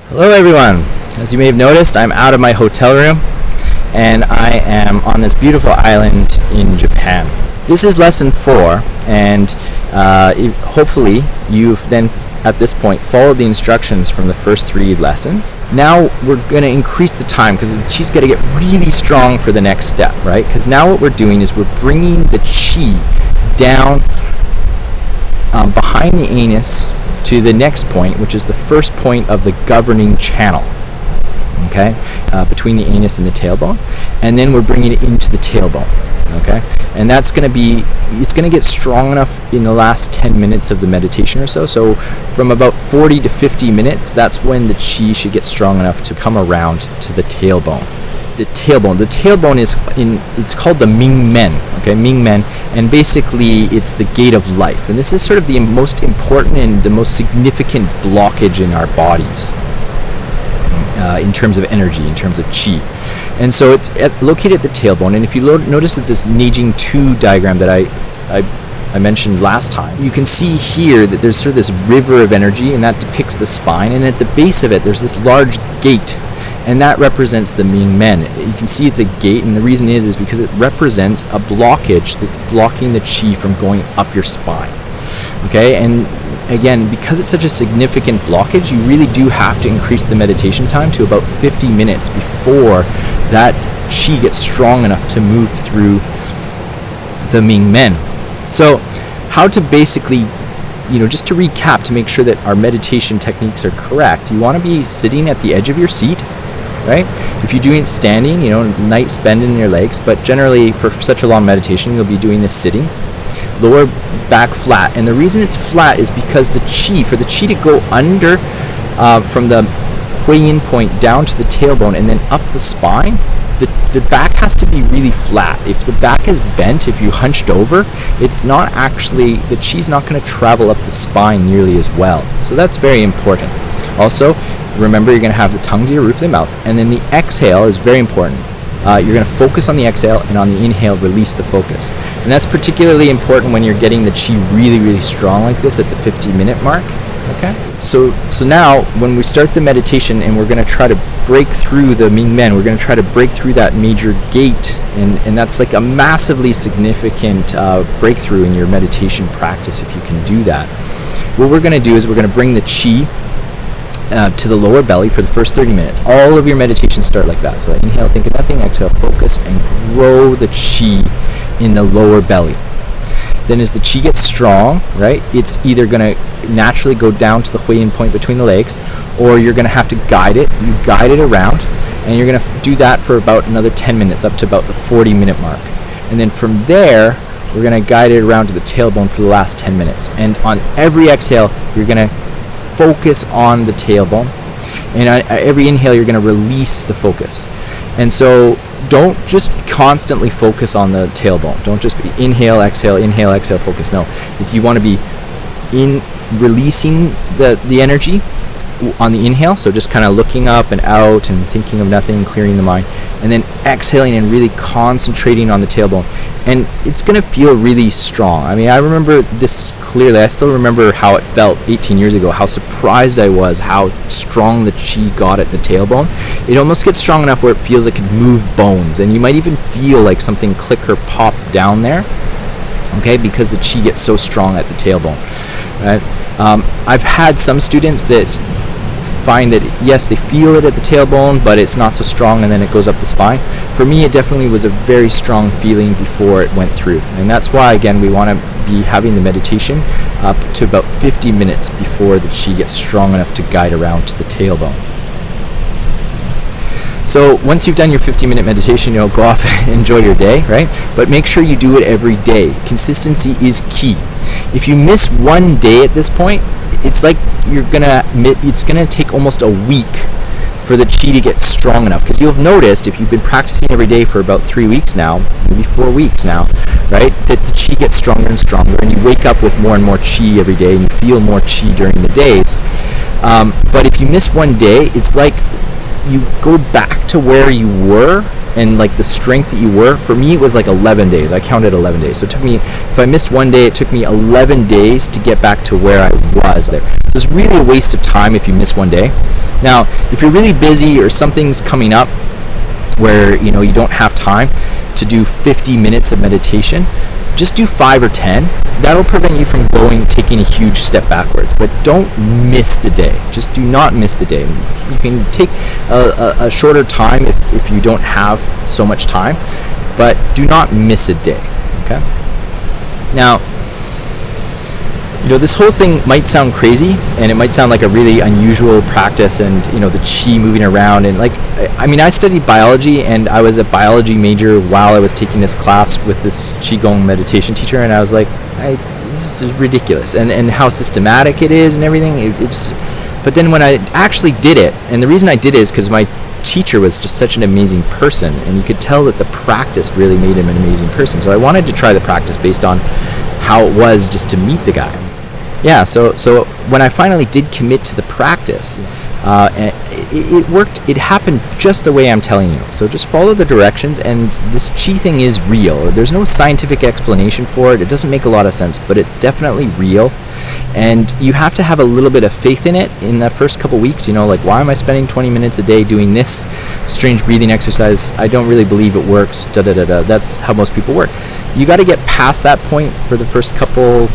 Hello everyone! As you may have noticed, I'm out of my hotel room and I am on this beautiful island in Japan. This is lesson 4 and hopefully you've then at this point followed the instructions from the first 3 lessons. Now we're going to increase the time because she's got to get really strong for the next step, right? Because now what we're doing is we're bringing the chi down behind the anus to the next point, which is the first point of the governing channel, okay, between the anus and the tailbone, and then we're bringing it into the tailbone, okay, and that's going to be, it's going to get strong enough in the last 10 minutes of the meditation or so. So from about 40 to 50 minutes, that's when the chi should get strong enough to come around to the tailbone. The tailbone is it's called the Mingmen, okay, Mingmen, and basically it's the gate of life, and this is sort of the most important and the most significant blockage in our bodies in terms of energy, in terms of chi. And so it's located at the tailbone, and if you notice that this Neijing 2 diagram that I mentioned last time, you can see here that there's sort of this river of energy, and that depicts the spine, and at the base of it there's this large gate, and that represents the Mingmen. You can see it's a gate, and the reason is because it represents a blockage that's blocking the chi from going up your spine. Okay, and again, because it's such a significant blockage, you really do have to increase the meditation time to about 50 minutes before that chi gets strong enough to move through the Mingmen. So how to basically, just to recap, to make sure that our meditation techniques are correct, you want to be sitting at the edge of your seat, right? If you're doing it standing, nice bend in your legs, but generally for such a long meditation, you'll be doing this sitting. Lower back flat, and the reason it's flat is because for the chi to go under from the Hui Yin point down to the tailbone and then up the spine, the back has to be really flat. If the back is bent, if you hunched over, it's not actually, the chi's not going to travel up the spine nearly as well. So that's very important. Also, remember, you're going to have the tongue to your roof of the mouth, and then the exhale is very important. You're going to focus on the exhale, and on the inhale, release the focus. And that's particularly important when you're getting the chi really, really strong like this at the 50-minute mark. Okay? So now, when we start the meditation and we're going to try to break through the Mingmen, we're going to try to break through that major gate, and that's like a massively significant breakthrough in your meditation practice if you can do that. What we're going to do is we're going to bring the chi to the lower belly for the first 30 minutes. All of your meditations start like that. So inhale, think of nothing, exhale, focus, and grow the chi in the lower belly. Then as the chi gets strong, right, it's either going to naturally go down to the Hui Yin point between the legs, or you're going to have to guide it. You guide it around, and you're going to do that for about another 10 minutes, up to about the 40-minute mark. And then from there, we're going to guide it around to the tailbone for the last 10 minutes. And on every exhale, you're going to focus on the tailbone, and on every inhale you're going to release the focus. And so don't just constantly focus on the tailbone. Don't just be inhale, exhale, focus. No, you want to be releasing the energy on the inhale, so just kind of looking up and out and thinking of nothing, clearing the mind, and then exhaling and really concentrating on the tailbone. And it's going to feel really strong. I mean, I remember this clearly. I still remember how it felt 18 years ago, how surprised I was how strong the chi got at the tailbone. It almost gets strong enough where it feels like it can move bones, and you might even feel like something click or pop down there, okay, because the chi gets so strong at the tailbone, right? I've had some students that find that, yes, they feel it at the tailbone, but it's not so strong, and then it goes up the spine. For me, it definitely was a very strong feeling before it went through, and that's why, again, we want to be having the meditation up to about 50 minutes before the chi gets strong enough to guide around to the tailbone. So once you've done your 50-minute meditation, go off and enjoy your day, right? But make sure you do it every day. Consistency is key. If you miss one day at this point, it's like it's gonna take almost a week for the chi to get strong enough, because you'll have noticed, if you've been practicing every day for about 3 weeks now, maybe 4 weeks now, right, that the chi gets stronger and stronger, and you wake up with more and more chi every day, and you feel more chi during the days. But if you miss one day, it's like you go back to where you were and like the strength that you were, for me it was like 11 days. I counted 11 days. So it took me, if I missed one day, it took me 11 days to get back to where I was there. So it's really a waste of time if you miss one day. Now, if you're really busy or something's coming up where you don't have time to do 50 minutes of meditation, just do 5 or 10. That'll prevent you from taking a huge step backwards. But don't miss the day. Just do not miss the day. You can take a shorter time if you don't have so much time, but do not miss a day. Okay? Now, this whole thing might sound crazy, and it might sound like a really unusual practice, and the chi moving around, and I studied biology, and I was a biology major while I was taking this class with this qigong meditation teacher, and I was like, this is ridiculous, and how systematic it is and everything. But then when I actually did it, and the reason I did it is because my teacher was just such an amazing person, and you could tell that the practice really made him an amazing person. So I wanted to try the practice based on how it was just to meet the guy. Yeah, so when I finally did commit to the practice, it worked. It happened just the way I'm telling you. So just follow the directions, and this chi thing is real. There's no scientific explanation for it. It doesn't make a lot of sense, but it's definitely real. And you have to have a little bit of faith in it in the first couple weeks. Why am I spending 20 minutes a day doing this strange breathing exercise? I don't really believe it works. That's how most people work. You got to get past that point for the first couple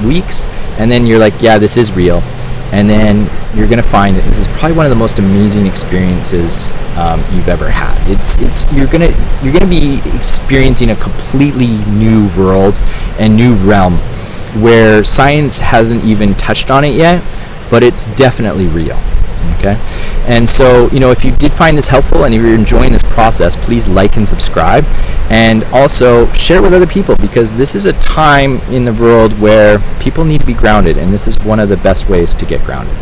weeks, and then you're like, yeah, this is real. And then you're going to find that this is probably one of the most amazing experiences you've ever had. You're going to be experiencing a completely new world and new realm where science hasn't even touched on it yet, but it's definitely real. Okay? And so, if you did find this helpful and if you're enjoying this process, please like and subscribe, and also share it with other people, because this is a time in the world where people need to be grounded, and this is one of the best ways to get grounded.